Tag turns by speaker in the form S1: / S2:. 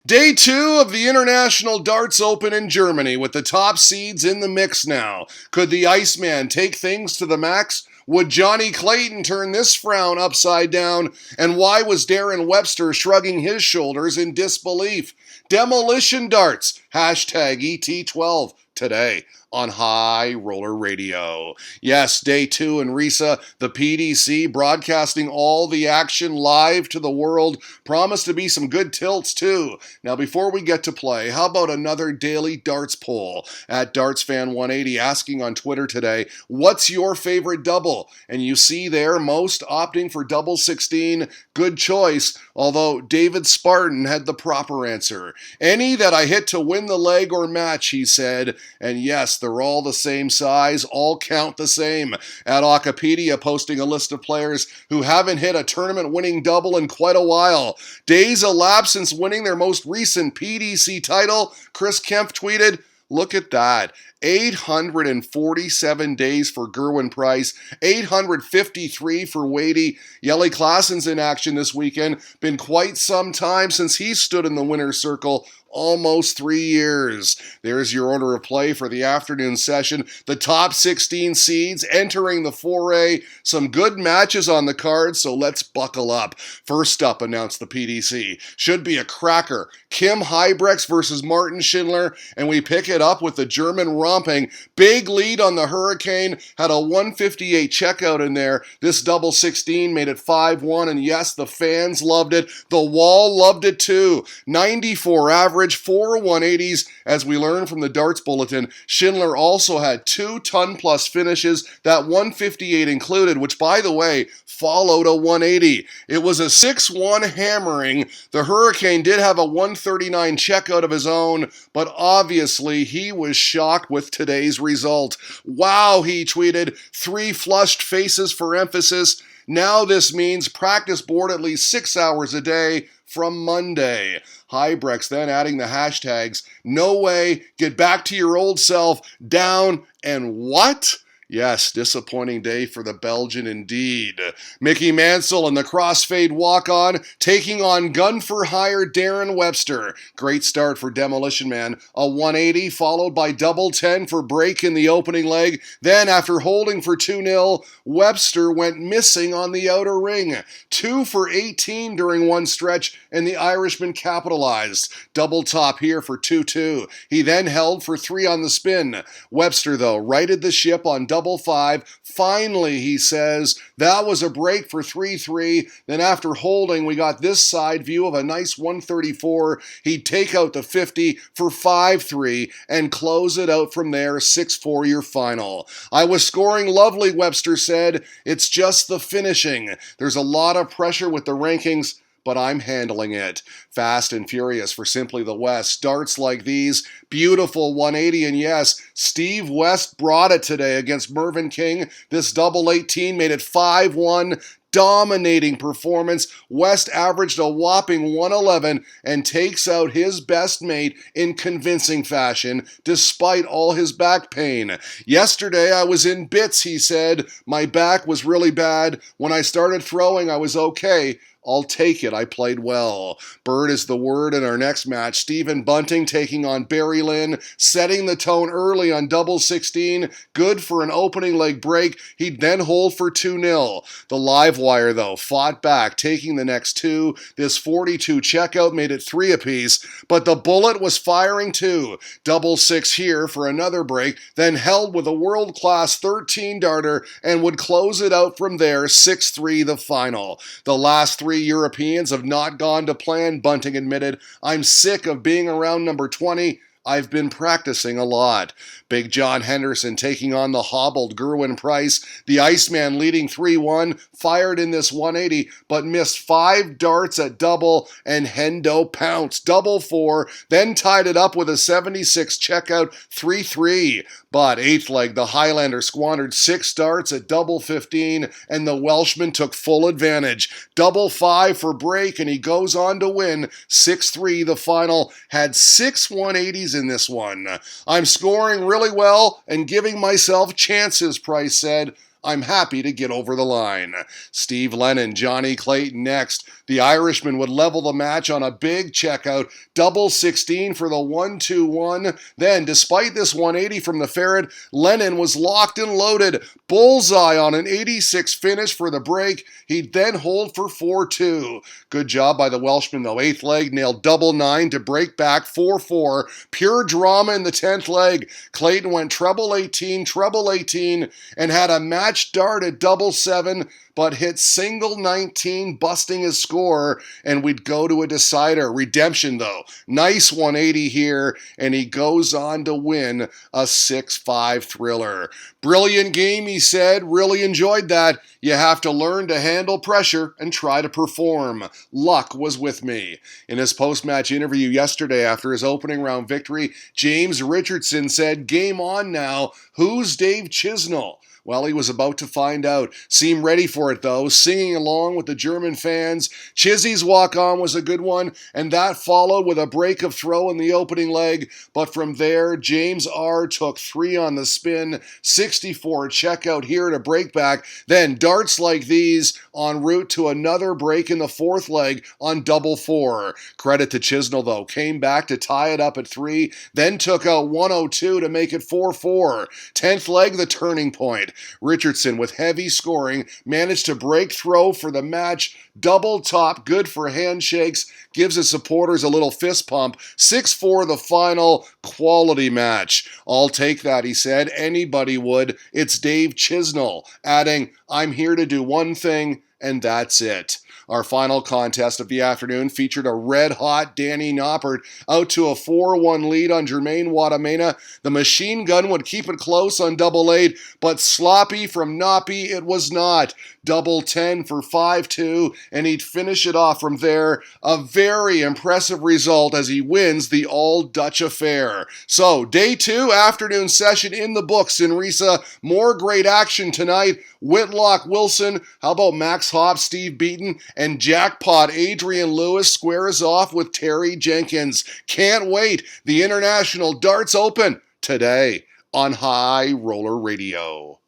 S1: Day 2 of the International Darts Open in Germany with the top seeds in the mix now. Could the Iceman take things to the max? Would Johnny Clayton turn this frown upside down? And why was Darren Webster shrugging his shoulders in disbelief? Demolition Darts, hashtag ET12 today on High Roller Radio. Yes, Day 2 in Riesa, the PDC broadcasting all the action live to the world. Promise to be some good tilts too. Now before we get to play, how about another daily darts poll at DartsFan180 asking on Twitter today, what's your favorite double? And you see there, most opting for double 16, good choice, although David Spartan had the proper answer. Any that I hit to win the leg or match, he said, and yes, they're all the same size, all count the same. At Wikipedia posting a list of players who haven't hit a tournament-winning double in quite a while. Days elapsed since winning their most recent PDC title, Chris Kempf tweeted, look at that. 847 days for Gerwyn Price, 853 for Wadey. Jelle Klaassen's in action this weekend. Been quite some time since he stood in the winner's circle. Almost 3 years. There's your order of play for the afternoon session. The top 16 seeds entering the foray. Some good matches on the card, so let's buckle up. First up, announced the PDC, should be a cracker. Kim Huybrechts versus Martin Schindler, and we pick it up with the German romping. Big lead on the Hurricane, had a 158 checkout in there. This double 16 made it 5-1, and yes, the fans loved it. The wall loved it too. 94 average. 4 180s, as we learned from the Darts Bulletin. Schindler also had 2 ton-plus finishes, that 158 included, which, by the way, followed a 180. It was a 6-1 hammering. The Hurricane did have a 139 checkout of his own, but obviously he was shocked with today's result. Wow, he tweeted, 3 flushed faces for emphasis. Now this means practice board at least 6 hours a day from Monday. Huybrechts then adding the hashtags, no way, get back to your old self, down, and what? Yes, disappointing day for the Belgian indeed. Mickey Mansell and the crossfade walk-on taking on gun-for-hire Darren Webster. Great start for Demolition Man. A 180 followed by double 10 for break in the opening leg. Then after holding for 2-0, Webster went missing on the outer ring. 2 for 18 during one stretch and the Irishman capitalized. Double top here for 2-2. He then held for 3 on the spin. Webster though righted the ship on double 5. Finally, he says, that was a break for 3-3. Then after holding, we got this side view of a nice 134. He'd take out the 50 for 5-3 and close it out from there, 6-4 your final. I was scoring lovely, Webster said. It's just the finishing. There's a lot of pressure with the rankings, but I'm handling it. Fast and furious for Simply the West. Darts like these, beautiful 180, and yes, Steve West brought it today against Mervyn King. This double 18 made it 5-1. Dominating performance. West averaged a whopping 111 and takes out his best mate in convincing fashion, despite all his back pain. Yesterday I was in bits, he said. My back was really bad. When I started throwing, I was okay. I'll take it. I played well. Bird is the word in our next match. Stephen Bunting taking on Barry Lynn, setting the tone early on double 16. Good for an opening leg break. He'd then hold for 2-0. The live wire, though, fought back, taking the next 2. This 42 checkout made it 3 apiece, but the bullet was firing too. Double 6 here for another break, then held with a world-class 13 darter and would close it out from there, 6-3 the final. The last 3 Europeans have not gone to plan, Bunting admitted. I'm sick of being around number 20. I've been practicing a lot. Big John Henderson taking on the hobbled Gerwyn Price. The Iceman leading 3-1, fired in this 180, but missed 5 darts at double, and Hendo pounced. Double 4, then tied it up with a 76 checkout, 3-3. But 8th leg, the Highlander squandered 6 darts at double 15, and the Welshman took full advantage. Double 5 for break, and he goes on to win 6-3 the final. Had 6 180s in this one. I'm scoring really well and giving myself chances, Price said. I'm happy to get over the line. Steve Lennon, Johnny Clayton next. The Irishman would level the match on a big checkout, double 16 for the 1-2-1. Then, despite this 180 from the Ferret, Lennon was locked and loaded. Bullseye on an 86 finish for the break. He'd then hold for 4-2. Good job by the Welshman, though. 8th leg nailed double 9 to break back 4-4. Pure drama in the 10th leg. Clayton went treble 18, and had a match dart at double 7, but hit single 19, busting his score, and we'd go to a decider. Redemption, though. Nice 180 here, and he goes on to win a 6-5 thriller. Brilliant game, he said. Really enjoyed that. You have to learn to handle pressure and try to perform. Luck was with me. In his post-match interview yesterday after his opening round victory, James Richardson said, "Game on now. Who's Dave Chisnell?" Well, he was about to find out. Seemed ready for it, though, singing along with the German fans. Chizzy's walk-on was a good one, and that followed with a break of throw in the opening leg. But from there, James R. took 3 on the spin, 64 checkout here to break back. Then darts like these en route to another break in the 4th leg on double 4. Credit to Chisnell, though. Came back to tie it up at 3, then took out 102 to make it 4-4. 10th leg, the turning point. Richardson, with heavy scoring, managed to break throw for the match. Double top, good for handshakes, gives his supporters a little fist pump. 6-4 the final, quality match. I'll take that, he said. Anybody would. It's Dave Chisnell, adding, "I'm here to do one thing, and that's it." Our final contest of the afternoon featured a red-hot Danny Noppert out to a 4-1 lead on Jermaine Watamena. The machine gun would keep it close on double 8, but sloppy from Noppy it was not. Double 10 for 5-2, and he'd finish it off from there. A very impressive result as he wins the All-Dutch affair. So, day 2, afternoon session in the books in Risa. More great action tonight. Whitlock Wilson, how about Max Hopp, Steve Beaton, and jackpot Adrian Lewis squares off with Terry Jenkins. Can't wait. The International Darts Open today on High Roller Radio.